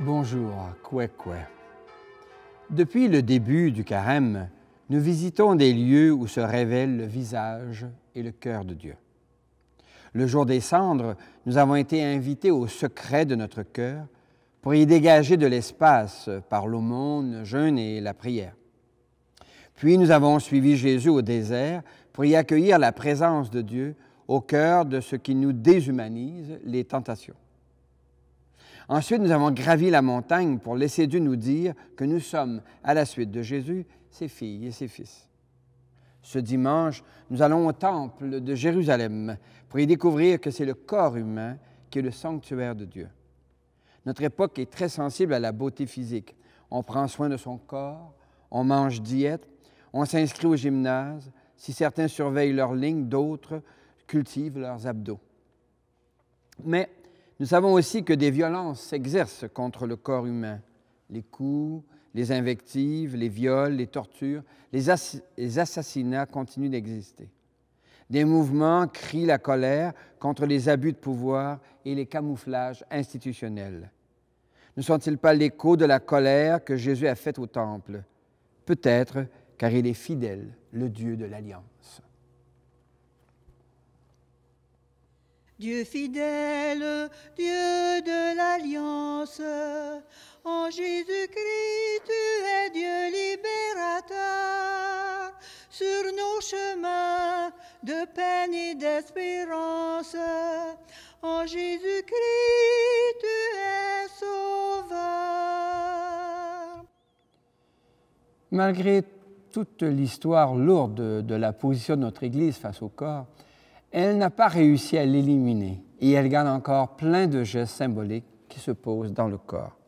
Bonjour, Kwekwe. Depuis le début du carême, nous visitons des lieux où se révèlent le visage et le cœur de Dieu. Le jour des cendres, nous avons été invités au secret de notre cœur pour y dégager de l'espace par l'aumône, le jeûne et la prière. Puis nous avons suivi Jésus au désert pour y accueillir la présence de Dieu au cœur de ce qui nous déshumanise, les tentations. Ensuite, nous avons gravi la montagne pour laisser Dieu nous dire que nous sommes, à la suite de Jésus, ses filles et ses fils. Ce dimanche, nous allons au temple de Jérusalem pour y découvrir que c'est le corps humain qui est le sanctuaire de Dieu. Notre époque est très sensible à la beauté physique. On prend soin de son corps, on mange diète, on s'inscrit au gymnase. Si certains surveillent leurs lignes, d'autres cultivent leurs abdos. Mais nous savons aussi que des violences s'exercent contre le corps humain. Les coups, les invectives, les viols, les tortures, les assassinats continuent d'exister. Des mouvements crient la colère contre les abus de pouvoir et les camouflages institutionnels. Ne sont-ils pas l'écho de la colère que Jésus a faite au temple? Peut-être car il est fidèle, le Dieu de l'Alliance. Dieu fidèle, Dieu de l'Alliance, en Jésus-Christ, tu es Dieu libérateur. Sur nos chemins de peine et d'espérance, en Jésus-Christ, tu es sauveur. Malgré toute l'histoire lourde de la position de notre Église face au corps, elle n'a pas réussi à l'éliminer et elle garde encore plein de gestes symboliques qui se posent dans le corps.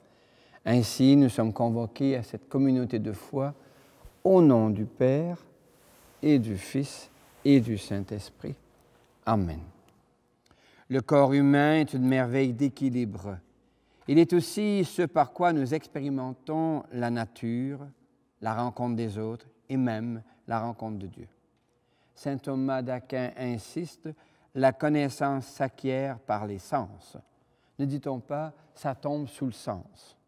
Ainsi, nous sommes convoqués à cette communauté de foi au nom du Père et du Fils et du Saint-Esprit. Amen. Le corps humain est une merveille d'équilibre. Il est aussi ce par quoi nous expérimentons la nature, la rencontre des autres et même la rencontre de Dieu. Saint Thomas d'Aquin insiste, la connaissance s'acquiert par les sens. Ne dit-on pas, ça tombe sous le sens.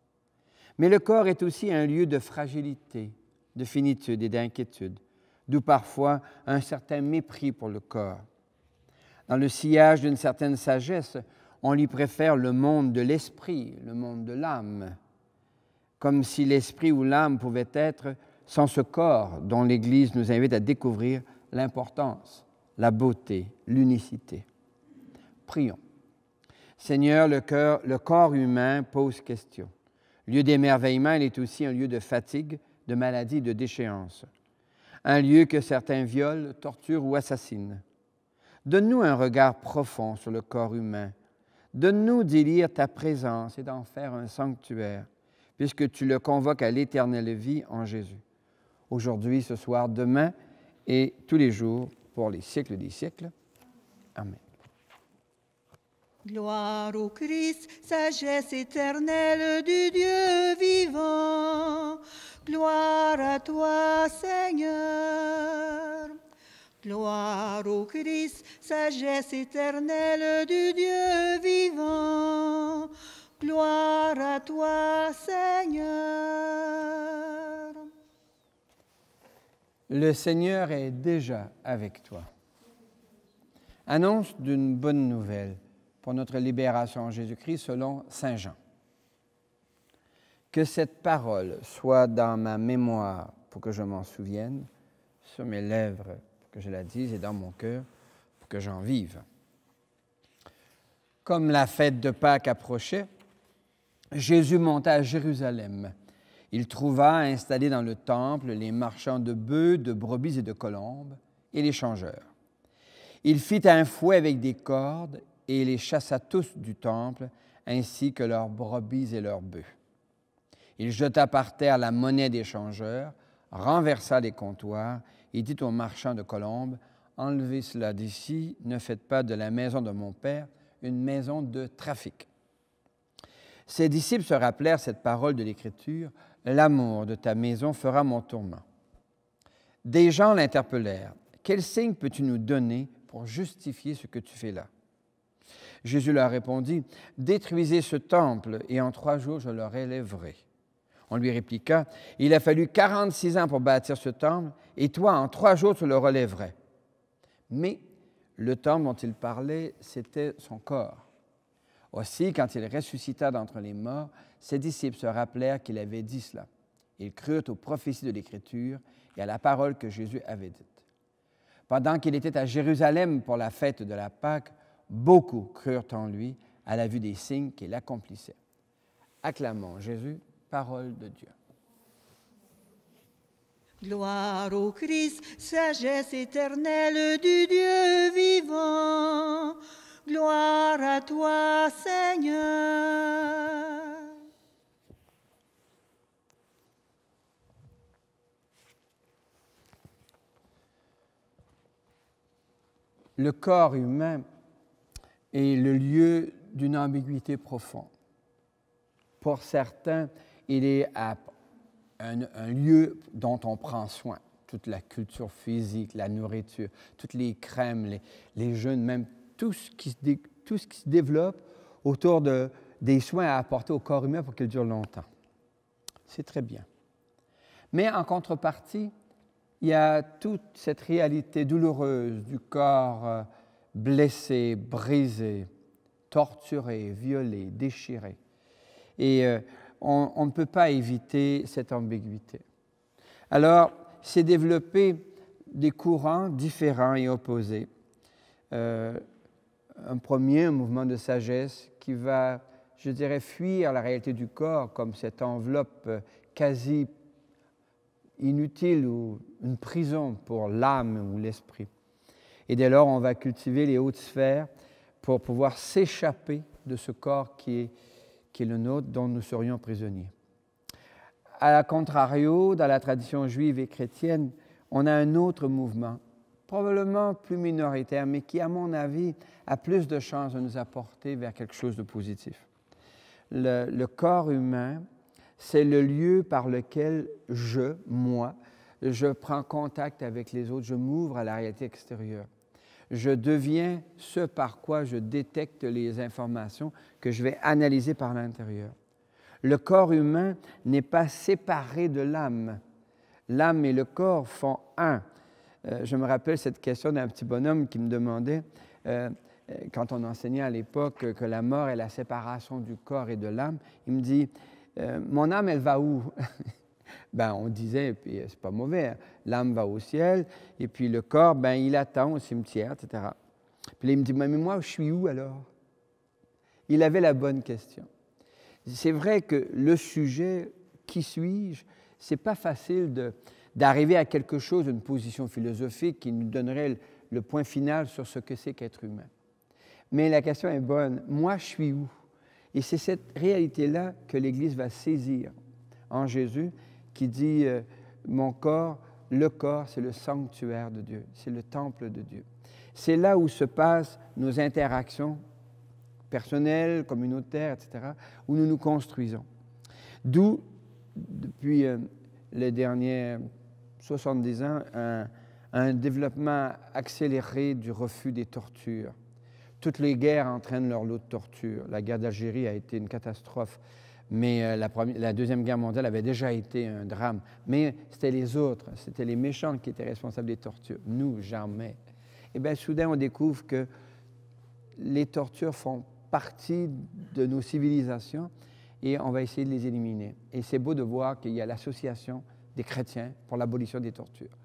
Mais le corps est aussi un lieu de fragilité, de finitude et d'inquiétude, d'où parfois un certain mépris pour le corps. Dans le sillage d'une certaine sagesse, on lui préfère le monde de l'esprit, le monde de l'âme, comme si l'esprit ou l'âme pouvait être sans ce corps dont l'Église nous invite à découvrir l'importance, la beauté, l'unicité. Prions. Seigneur, le corps humain pose question. Lieu d'émerveillement, il est aussi un lieu de fatigue, de maladie, de déchéance. Un lieu que certains violent, torturent ou assassinent. Donne-nous un regard profond sur le corps humain. Donne-nous d'y lire ta présence et d'en faire un sanctuaire, puisque tu le convoques à l'éternelle vie en Jésus. Aujourd'hui, ce soir, demain, et tous les jours, pour les siècles des siècles. Amen. Gloire au Christ, sagesse éternelle du Dieu vivant. Gloire à toi, Seigneur. Gloire au Christ, sagesse éternelle du Dieu vivant. Gloire à toi, Seigneur. Le Seigneur est déjà avec toi. Annonce d'une bonne nouvelle pour notre libération en Jésus-Christ selon Saint Jean. Que cette parole soit dans ma mémoire pour que je m'en souvienne, sur mes lèvres pour que je la dise et dans mon cœur pour que j'en vive. Comme la fête de Pâques approchait, Jésus monta à Jérusalem. Il trouva installés dans le temple les marchands de bœufs, de brebis et de colombes, et les changeurs. Il fit un fouet avec des cordes et les chassa tous du temple, ainsi que leurs brebis et leurs bœufs. Il jeta par terre la monnaie des changeurs, renversa les comptoirs et dit aux marchands de colombes, « Enlevez cela d'ici, ne faites pas de la maison de mon Père une maison de trafic. » Ses disciples se rappelèrent cette parole de l'Écriture, « L'amour de ta maison fera mon tourment. » Des gens l'interpellèrent. « Quel signe peux-tu nous donner pour justifier ce que tu fais là? » Jésus leur répondit, « Détruisez ce temple, et en 3 jours je le relèverai. » On lui répliqua, « Il a fallu 46 ans pour bâtir ce temple, et toi, en 3 jours, tu le relèverais. » Mais le temple dont il parlait, c'était son corps. Aussi, quand il ressuscita d'entre les morts, ses disciples se rappelèrent qu'il avait dit cela. Ils crurent aux prophéties de l'Écriture et à la parole que Jésus avait dite. Pendant qu'il était à Jérusalem pour la fête de la Pâque, beaucoup crurent en lui à la vue des signes qu'il accomplissait. Acclamons Jésus, parole de Dieu. Gloire au Christ, sagesse éternelle du Dieu vivant. Gloire à toi, Seigneur. Le corps humain est le lieu d'une ambiguïté profonde. Pour certains, il est un lieu dont on prend soin. Toute la culture physique, la nourriture, toutes les crèmes, les jeûnes, même tout ce qui se développe autour des soins à apporter au corps humain pour qu'il dure longtemps. C'est très bien. Mais en contrepartie, il y a toute cette réalité douloureuse du corps blessé, brisé, torturé, violé, déchiré. Et on ne peut pas éviter cette ambiguïté. Alors, s'est développé des courants différents et opposés. Un premier, un mouvement de sagesse qui va, je dirais, fuir la réalité du corps comme cette enveloppe quasi inutile ou une prison pour l'âme ou l'esprit. Et dès lors, on va cultiver les hautes sphères pour pouvoir s'échapper de ce corps qui est le nôtre, dont nous serions prisonniers. À contrario, dans la tradition juive et chrétienne, on a un autre mouvement, probablement plus minoritaire, mais qui, à mon avis, a plus de chances de nous apporter vers quelque chose de positif. Le corps humain, c'est le lieu par lequel moi, je prends contact avec les autres, je m'ouvre à la réalité extérieure. Je deviens ce par quoi je détecte les informations que je vais analyser par l'intérieur. Le corps humain n'est pas séparé de l'âme. L'âme et le corps font un. Je me rappelle cette question d'un petit bonhomme qui me demandait, quand on enseignait à l'époque que la mort est la séparation du corps et de l'âme, il me dit, mon âme, elle va où? Ben, on disait, puis c'est pas mauvais, l'âme va au ciel, et puis le corps, ben, il attend au cimetière, etc. Puis là, il me dit, mais moi, je suis où alors? Il avait la bonne question. C'est vrai que le sujet, qui suis-je, c'est pas facile d'arriver à quelque chose, une position philosophique qui nous donnerait le point final sur ce que c'est qu'être humain. Mais la question est bonne. Moi, je suis où? Et c'est cette réalité-là que l'Église va saisir en Jésus, qui dit mon corps, le corps, c'est le sanctuaire de Dieu, c'est le temple de Dieu. C'est là où se passent nos interactions personnelles, communautaires, etc., où nous nous construisons. D'où, depuis les derniers 70 ans, un développement accéléré du refus des tortures. Toutes les guerres entraînent leur lot de torture. La guerre d'Algérie a été une catastrophe, mais la Deuxième Guerre mondiale avait déjà été un drame. Mais c'était les autres, c'était les méchants qui étaient responsables des tortures. Nous, jamais. Et bien, soudain, on découvre que les tortures font partie de nos civilisations et on va essayer de les éliminer. Et c'est beau de voir qu'il y a l'association des chrétiens pour l'abolition des tortures.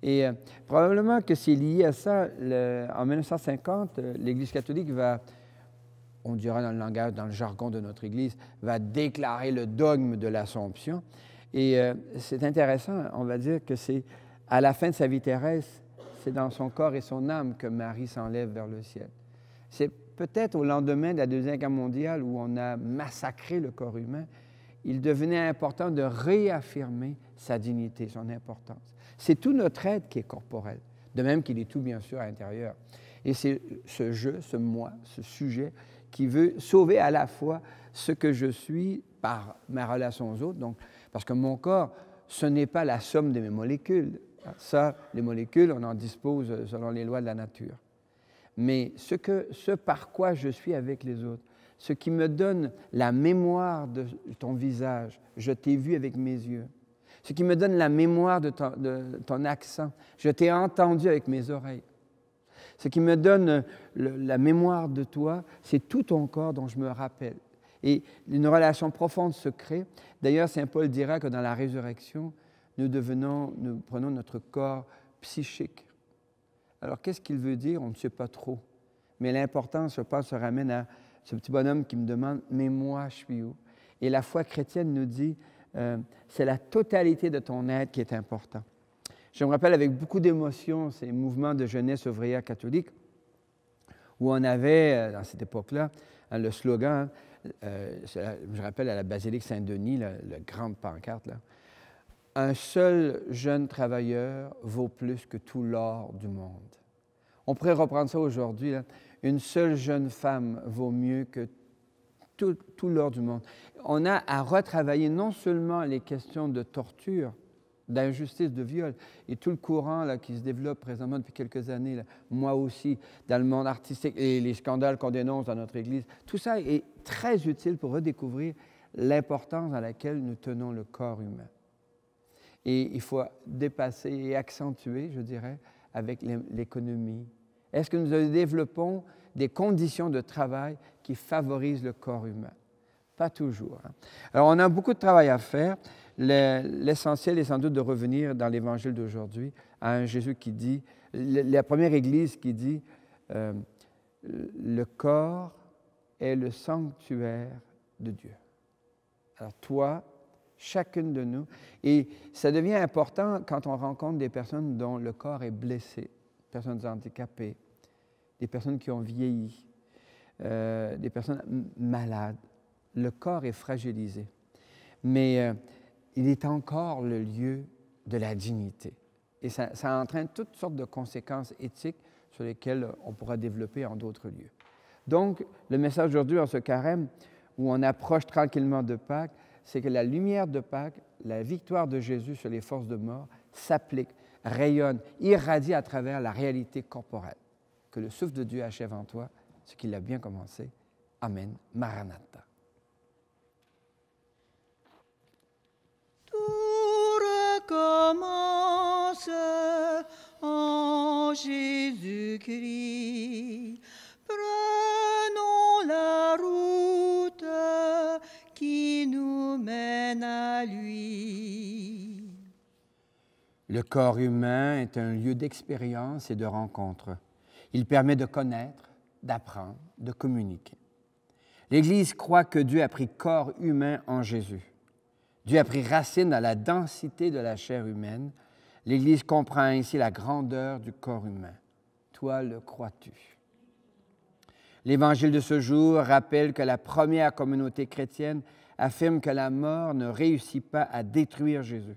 Et probablement que c'est lié à ça. En 1950, l'Église catholique va, on dira dans le langage, dans le jargon de notre Église, va déclarer le dogme de l'Assomption. Et c'est intéressant, on va dire que c'est à la fin de sa vie terrestre, c'est dans son corps et son âme que Marie s'enlève vers le ciel. C'est peut-être au lendemain de la Deuxième Guerre mondiale où on a massacré le corps humain, il devenait important de réaffirmer sa dignité, son importance. C'est tout notre être qui est corporel, de même qu'il est tout, bien sûr, à l'intérieur. Et c'est ce je, ce moi, ce sujet qui veut sauver à la fois ce que je suis par ma relation aux autres, donc, parce que mon corps, ce n'est pas la somme de mes molécules. Ça, les molécules, on en dispose selon les lois de la nature. mais ce par quoi je suis avec les autres, ce qui me donne la mémoire de ton visage, je t'ai vu avec mes yeux, ce qui me donne la mémoire de ton accent, je t'ai entendu avec mes oreilles, ce qui me donne la mémoire de toi, c'est tout ton corps dont je me rappelle. Et une relation profonde se crée. D'ailleurs, saint Paul dira que dans la résurrection, nous prenons notre corps psychique. Alors, qu'est-ce qu'il veut dire? On ne sait pas trop. Mais l'important, je pense, se ramène à ce petit bonhomme qui me demande « Mais moi, je suis où? » Et la foi chrétienne nous dit c'est la totalité de ton être qui est important. Je me rappelle avec beaucoup d'émotion ces mouvements de jeunesse ouvrière catholique où on avait, dans cette époque-là, le slogan, je rappelle à la basilique Saint-Denis, la grande pancarte, là, « Un seul jeune travailleur vaut plus que tout l'or du monde. » On pourrait reprendre ça aujourd'hui, là. Une seule jeune femme vaut mieux que tout l'or du monde. On a à retravailler non seulement les questions de torture, d'injustice, de viol, et tout le courant là, qui se développe présentement depuis quelques années, là, moi aussi, dans le monde artistique, et les scandales qu'on dénonce dans notre Église, tout ça est très utile pour redécouvrir l'importance dans laquelle nous tenons le corps humain. Et il faut dépasser et accentuer, je dirais, avec l'économie. Est-ce que nous développons des conditions de travail qui favorisent le corps humain? Pas toujours. Hein. Alors, on a beaucoup de travail à faire. L'essentiel est sans doute de revenir dans l'Évangile d'aujourd'hui à un Jésus qui dit, la première Église qui dit le corps est le sanctuaire de Dieu. Alors toi, chacune de nous, et ça devient important quand on rencontre des personnes dont le corps est blessé, des personnes handicapées, des personnes qui ont vieilli, des personnes malades. Le corps est fragilisé, mais il est encore le lieu de la dignité. Et ça entraîne toutes sortes de conséquences éthiques sur lesquelles on pourra développer en d'autres lieux. Donc, le message aujourd'hui en ce carême, où on approche tranquillement de Pâques, c'est que la lumière de Pâques, la victoire de Jésus sur les forces de mort, s'applique, rayonne, irradie à travers la réalité corporelle. Que le souffle de Dieu achève en toi ce qu'il a bien commencé. Amen. Maranatha. Commence en Jésus-Christ. Prenons la route qui nous mène à lui. Le corps humain est un lieu d'expérience et de rencontre. Il permet de connaître, d'apprendre, de communiquer. L'Église croit que Dieu a pris corps humain en Jésus. Dieu a pris racine dans la densité de la chair humaine. L'Église comprend ainsi la grandeur du corps humain. Toi, le crois-tu? L'Évangile de ce jour rappelle que la première communauté chrétienne affirme que la mort ne réussit pas à détruire Jésus.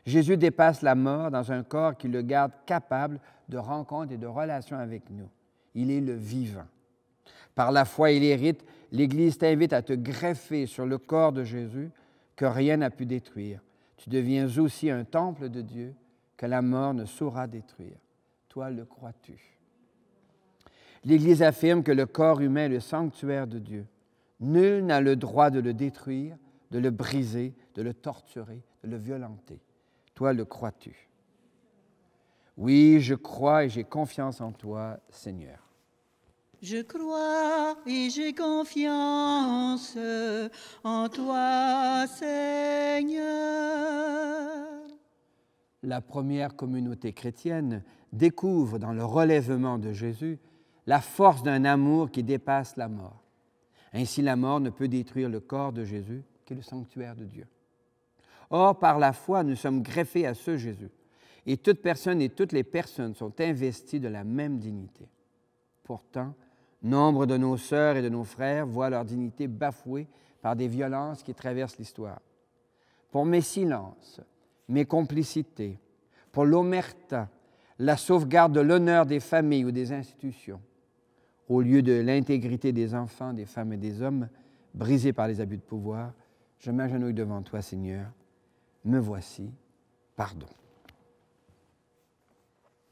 Jésus dépasse la mort dans un corps qui le garde capable de rencontres et de relations avec nous. Il est le vivant. Par la foi et les rites, l'Église t'invite à te greffer sur le corps de Jésus que rien n'a pu détruire. Tu deviens aussi un temple de Dieu que la mort ne saura détruire. Toi, le crois-tu? L'Église affirme que le corps humain est le sanctuaire de Dieu. Nul n'a le droit de le détruire, de le briser, de le torturer, de le violenter. Toi, le crois-tu? Oui, je crois et j'ai confiance en toi, Seigneur. Je crois et j'ai confiance en toi, Seigneur. La première communauté chrétienne découvre dans le relèvement de Jésus la force d'un amour qui dépasse la mort. Ainsi, la mort ne peut détruire le corps de Jésus, qui est le sanctuaire de Dieu. Or, par la foi, nous sommes greffés à ce Jésus. Et toute personne et toutes les personnes sont investies de la même dignité. Pourtant, nombre de nos sœurs et de nos frères voient leur dignité bafouée par des violences qui traversent l'histoire. Pour mes silences, mes complicités, pour l'omerta, la sauvegarde de l'honneur des familles ou des institutions, au lieu de l'intégrité des enfants, des femmes et des hommes, brisés par les abus de pouvoir, je m'agenouille devant toi, Seigneur. Me voici, pardon.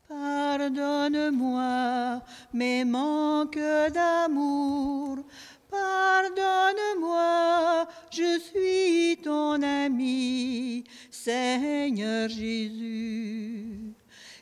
Pardonne Pardonne-moi mes manques d'amour. Pardonne-moi, je suis ton ami, Seigneur Jésus.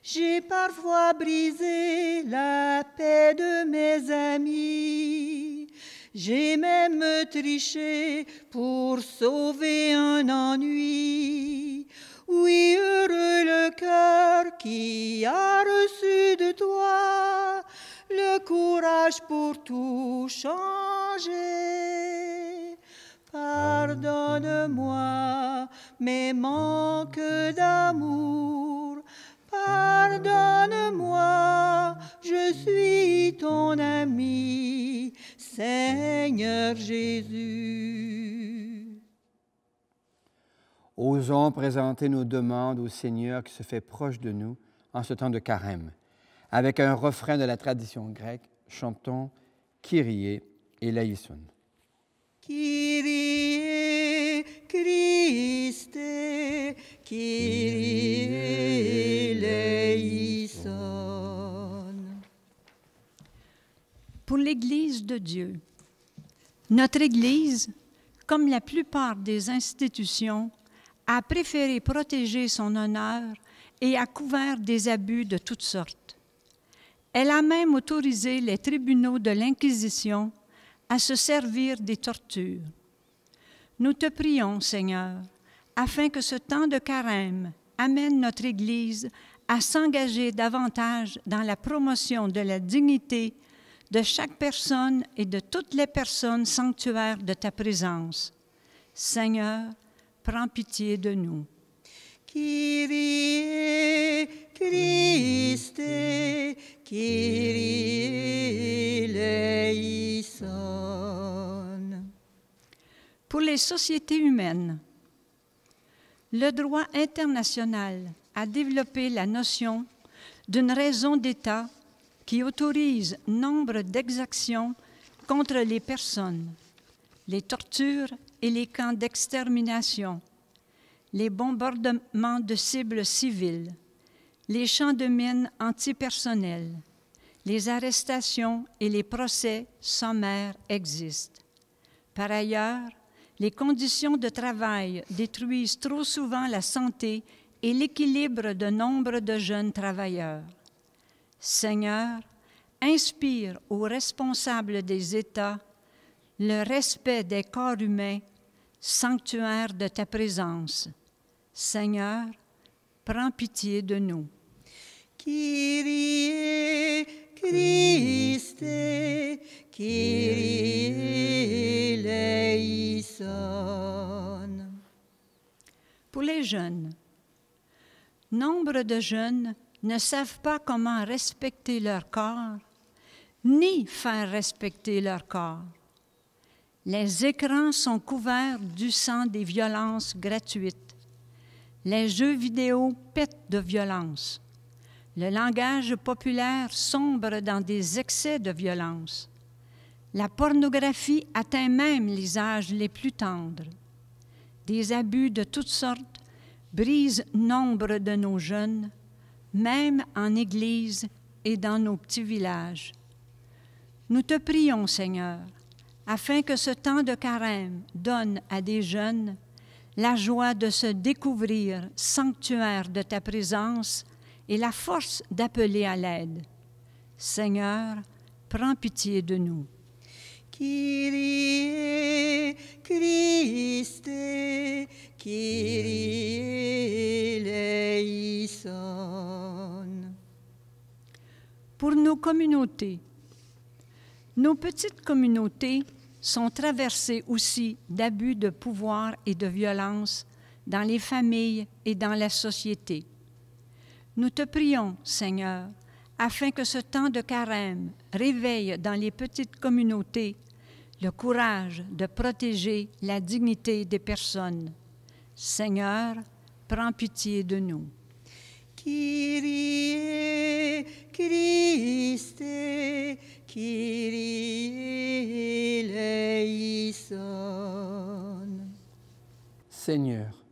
J'ai parfois brisé la paix de mes amis. J'ai même triché pour sauver un ennui. Oui, heureux le cœur qui a reçu de toi le courage pour tout changer. Pardonne-moi mes manques d'amour. Pardonne-moi, je suis ton ami, Seigneur Jésus. Osons présenter nos demandes au Seigneur qui se fait proche de nous en ce temps de carême. Avec un refrain de la tradition grecque, chantons Kyrie eleison. Kyrie Christe, Kyrie eleison. Pour l'Église de Dieu. Notre Église, comme la plupart des institutions, a préféré protéger son honneur et a couvert des abus de toutes sortes. Elle a même autorisé les tribunaux de l'Inquisition à se servir des tortures. Nous te prions, Seigneur, afin que ce temps de carême amène notre Église à s'engager davantage dans la promotion de la dignité de chaque personne et de toutes les personnes sanctuaires de ta présence. Seigneur, prends pitié de nous. Kyrie Christe, Kyrie eleison. Pour les sociétés humaines, le droit international a développé la notion d'une raison d'État qui autorise nombre d'exactions contre les personnes, les tortures et les camps d'extermination, les bombardements de cibles civiles, les champs de mines antipersonnels, les arrestations et les procès sommaires existent. Par ailleurs, les conditions de travail détruisent trop souvent la santé et l'équilibre de nombre de jeunes travailleurs. Seigneur, inspire aux responsables des États le respect des corps humains, sanctuaire de ta présence. Seigneur, prends pitié de nous. Kyrie Christe, Kyrie eleison. Pour les jeunes, nombre de jeunes ne savent pas comment respecter leur corps, ni faire respecter leur corps. Les écrans sont couverts du sang des violences gratuites. Les jeux vidéo pètent de violence. Le langage populaire sombre dans des excès de violence. La pornographie atteint même les âges les plus tendres. Des abus de toutes sortes brisent nombre de nos jeunes, même en Église et dans nos petits villages. Nous te prions, Seigneur, afin que ce temps de carême donne à des jeunes la joie de se découvrir sanctuaire de ta présence et la force d'appeler à l'aide. Seigneur, prends pitié de nous. Kyrie Christe, Kyrie eleison. Pour nos communautés, nos petites communautés sont traversées aussi d'abus de pouvoir et de violence dans les familles et dans la société. Nous te prions, Seigneur, afin que ce temps de carême réveille dans les petites communautés le courage de protéger la dignité des personnes. Seigneur, prends pitié de nous. Kyrie Christe, Kyrie eleison. Seigneur,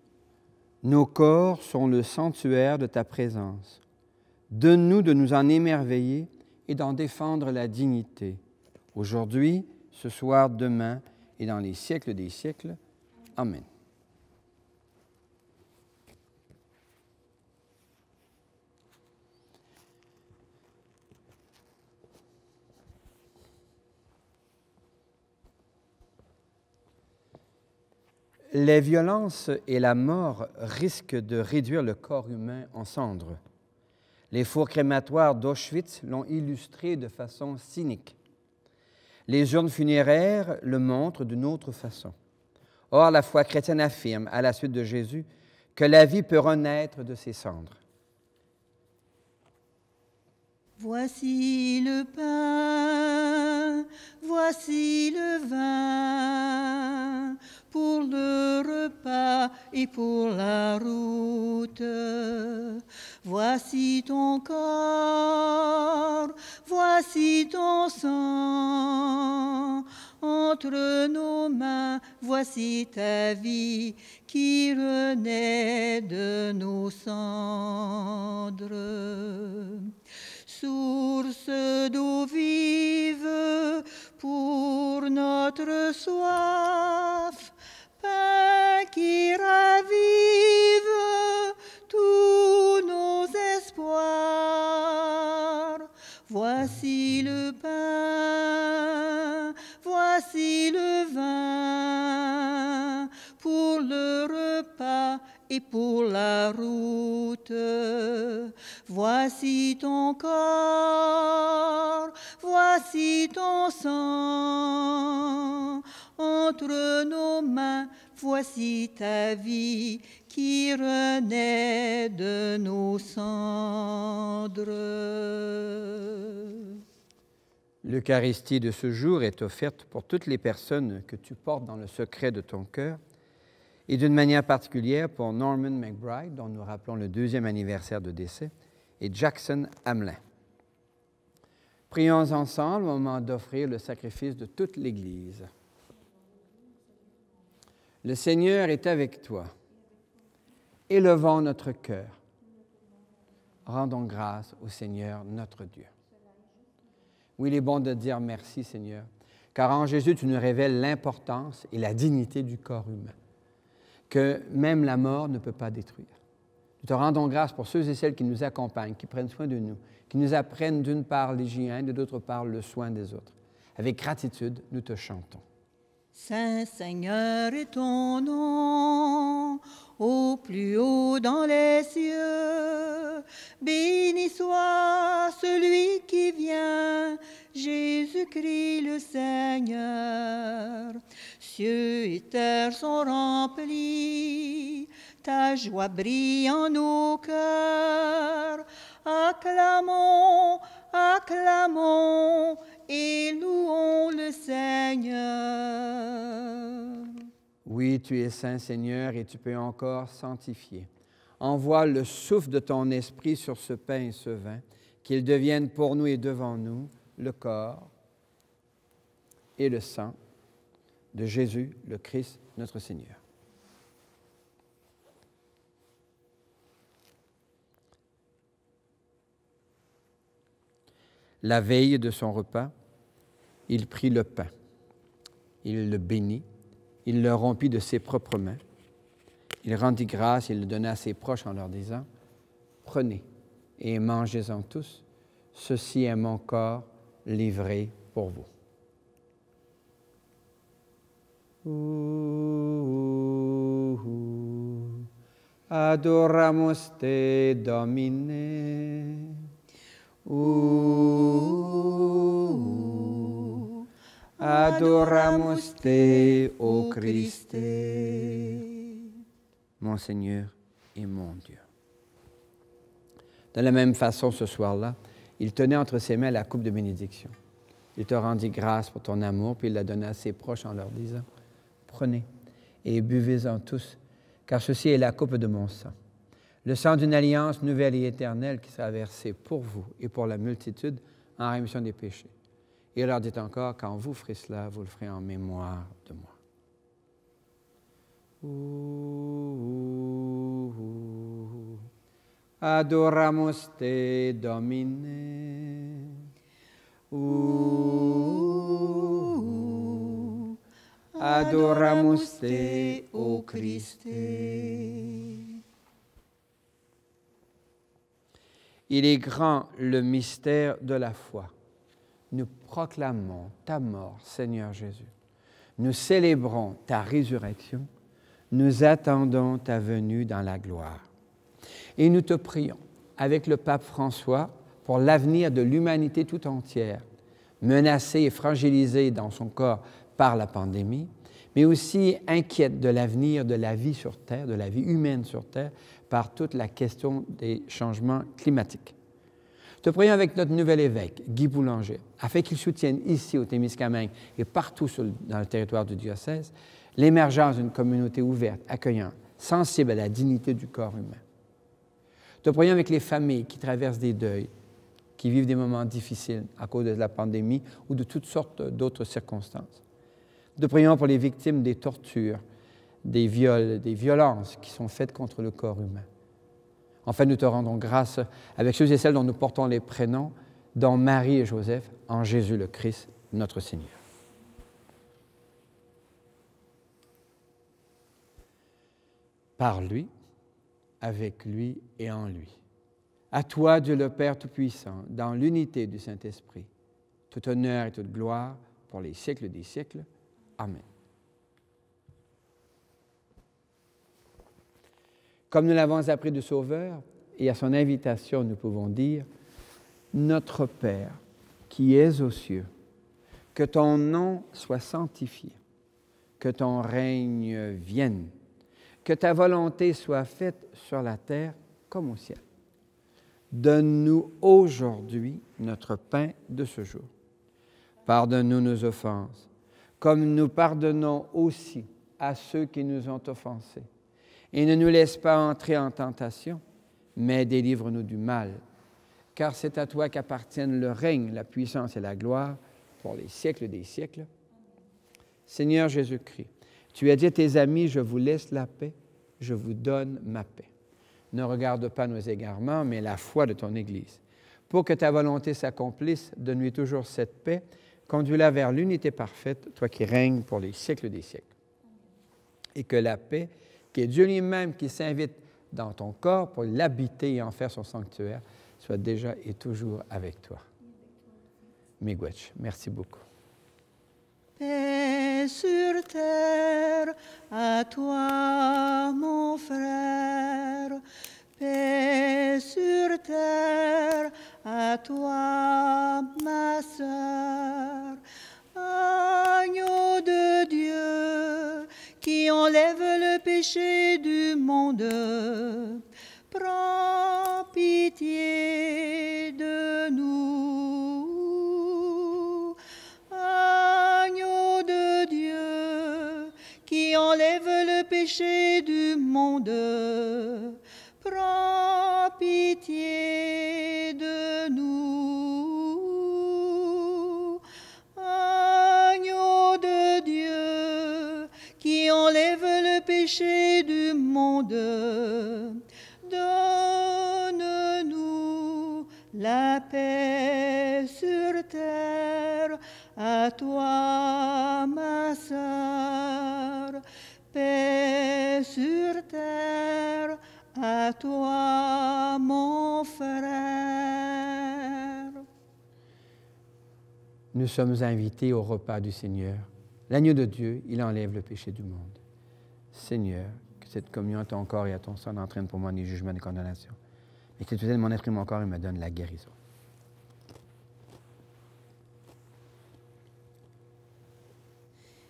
nos corps sont le sanctuaire de ta présence. Donne-nous de nous en émerveiller et d'en défendre la dignité, aujourd'hui, ce soir, demain et dans les siècles des siècles. Amen. Les violences et la mort risquent de réduire le corps humain en cendres. Les fours crématoires d'Auschwitz l'ont illustré de façon cynique. Les urnes funéraires le montrent d'une autre façon. Or, la foi chrétienne affirme, à la suite de Jésus, que la vie peut renaître de ses cendres. Voici le pain, voici le vin, pour le repas et pour la route. Voici ton corps, voici ton sang. Entre nos mains, voici ta vie qui renaît de nos cendres. Source d'eau vive pour notre soif, pain qui ravive tous nos espoirs. Voici le pain, voici le vin, pour le repas et pour la route. Voici ton corps, voici ton sang. Entre nos mains, voici ta vie qui renaît de nos cendres. L'Eucharistie de ce jour est offerte pour toutes les personnes que tu portes dans le secret de ton cœur et d'une manière particulière pour Norman McBride, dont nous rappelons le 2e anniversaire de décès, et Jackson Hamlin. Prions ensemble au moment d'offrir le sacrifice de toute l'Église. Le Seigneur est avec toi. Élevons notre cœur. Rendons grâce au Seigneur notre Dieu. Oui, il est bon de dire merci, Seigneur, car en Jésus, tu nous révèles l'importance et la dignité du corps humain, que même la mort ne peut pas détruire. Nous te rendons grâce pour ceux et celles qui nous accompagnent, qui prennent soin de nous, qui nous apprennent d'une part l'hygiène et d'autre part le soin des autres. Avec gratitude, nous te chantons. Saint Seigneur est ton nom, au plus haut dans les cieux. Béni soit celui qui vient, Jésus-Christ le Seigneur. Cieux et terre sont remplis, ta joie brille en nos cœurs. Acclamons, acclamons et louons le Seigneur. Oui, tu es saint, Seigneur, et tu peux encore sanctifier. Envoie le souffle de ton esprit sur ce pain et ce vin, qu'ils deviennent pour nous et devant nous le corps et le sang de Jésus, le Christ, notre Seigneur. La veille de son repas, il prit le pain, il le bénit, il le rompit de ses propres mains, il rendit grâce et le donna à ses proches en leur disant « Prenez et mangez-en tous, ceci est mon corps livré pour vous. » Adoramus te, Domine. Adoramus te, ô Christe. Mon Seigneur et mon Dieu. De la même façon, ce soir-là, il tenait entre ses mains la coupe de bénédiction. Il te rendit grâce pour ton amour, puis il la donna à ses proches en leur disant « Prenez et buvez-en tous, car ceci est la coupe de mon sang. Le sang d'une alliance nouvelle et éternelle qui sera versé pour vous et pour la multitude en rémission des péchés. » Et il leur dit encore, quand vous ferez cela, vous le ferez en mémoire de moi. Adoramus te, Domine. Adoramus te, o Christe. Il est grand le mystère de la foi. Nous proclamons ta mort, Seigneur Jésus. Nous célébrons ta résurrection. Nous attendons ta venue dans la gloire. Et nous te prions, avec le pape François, pour l'avenir de l'humanité tout entière, menacée et fragilisée dans son corps par la pandémie, mais aussi inquiète de l'avenir de la vie sur Terre, de la vie humaine sur Terre, par toute la question des changements climatiques. Te prions avec notre nouvel évêque, Guy Boulanger, afin qu'il soutienne ici au Témiscamingue et partout dans le territoire du diocèse l'émergence d'une communauté ouverte, accueillante, sensible à la dignité du corps humain. Te prions avec les familles qui traversent des deuils, qui vivent des moments difficiles à cause de la pandémie ou de toutes sortes d'autres circonstances. Te prions pour les victimes des tortures, des viols, des violences qui sont faites contre le corps humain. Enfin, nous te rendons grâce avec ceux et celles dont nous portons les prénoms, dont Marie et Joseph, en Jésus le Christ, notre Seigneur. Par lui, avec lui et en lui. À toi, Dieu le Père Tout-Puissant, dans l'unité du Saint-Esprit, tout honneur et toute gloire pour les siècles des siècles. Amen. Comme nous l'avons appris du Sauveur, et à son invitation, nous pouvons dire « Notre Père, qui es aux cieux, que ton nom soit sanctifié, que ton règne vienne, que ta volonté soit faite sur la terre comme au ciel. Donne-nous aujourd'hui notre pain de ce jour. Pardonne-nous nos offenses, comme nous pardonnons aussi à ceux qui nous ont offensés. Et ne nous laisse pas entrer en tentation, mais délivre-nous du mal. Car c'est à toi qu'appartiennent le règne, la puissance et la gloire pour les siècles des siècles. Seigneur Jésus-Christ, tu as dit à tes amis, je vous laisse la paix, je vous donne ma paix. Ne regarde pas nos égarements, mais la foi de ton Église. Pour que ta volonté s'accomplisse, donne-lui toujours cette paix, conduis-la vers l'unité parfaite, toi qui règnes pour les siècles des siècles. Et que la paix, qui est Dieu lui-même qui s'invite dans ton corps pour l'habiter et en faire son sanctuaire, soit déjà et toujours avec toi. Miigwech, merci beaucoup. Paix sur terre, à toi mon frère. Paix sur terre, à toi ma sœur. Agneau de Dieu, qui enlève le péché du monde, prends pitié de nous. Agneau de Dieu, qui enlève le péché du monde, prends pitié de nous. Agneau de Dieu, qui enlève le péché du monde, donne-nous la paix sur terre, à toi ma sœur. Paix sur terre, à toi mon frère. Nous sommes invités au repas du Seigneur. L'agneau de Dieu, il enlève le péché du monde. Seigneur, que cette communion à ton corps et à ton sang n'entraîne pour moi ni jugement ni condamnation, mais que tu aides mon esprit et mon corps et me donne la guérison.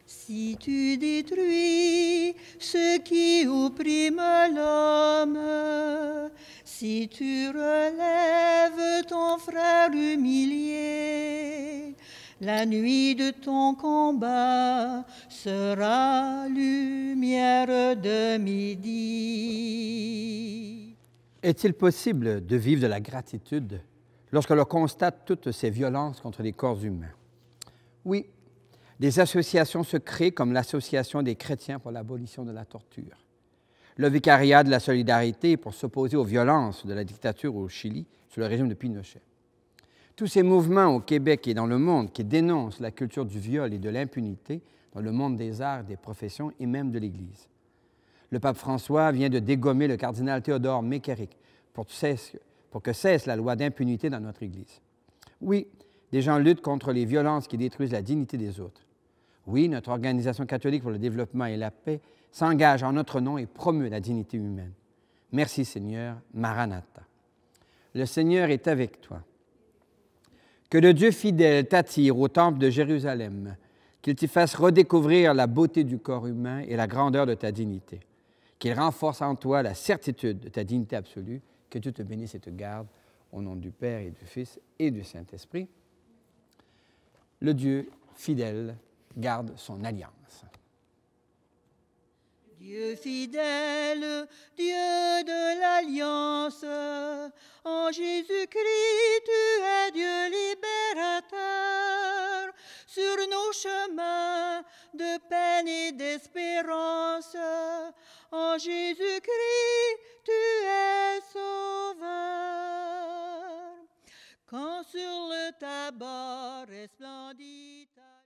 Si tu détruis ce qui opprime l'homme, si tu relèves ton frère humilié, la nuit de ton combat sera lumière de midi. Est-il possible de vivre de la gratitude lorsque l'on constate toutes ces violences contre les corps humains? Oui, des associations se créent comme l'Association des chrétiens pour l'abolition de la torture. le vicariat de la solidarité pour s'opposer aux violences de la dictature au Chili sous le régime de Pinochet. Tous ces mouvements au Québec et dans le monde qui dénoncent la culture du viol et de l'impunité dans le monde des arts, des professions et même de l'Église. Le pape François vient de dégommer le cardinal Théodore Mécaric pour que cesse la loi d'impunité dans notre Église. Oui, des gens luttent contre les violences qui détruisent la dignité des autres. Oui, notre Organisation catholique pour le développement et la paix s'engage en notre nom et promeut la dignité humaine. Merci Seigneur, Maranatha. Le Seigneur est avec toi. Que le Dieu fidèle t'attire au temple de Jérusalem, qu'il t'y fasse redécouvrir la beauté du corps humain et la grandeur de ta dignité, qu'il renforce en toi la certitude de ta dignité absolue, que Dieu te bénisse et te garde, au nom du Père et du Fils et du Saint-Esprit. Le Dieu fidèle garde son alliance. Dieu fidèle, Dieu de l'Alliance, en Jésus-Christ, tu es Dieu libérateur. Sur nos chemins de peine et d'espérance, en Jésus-Christ, tu es sauveur. Quand sur le tabac resplendissant,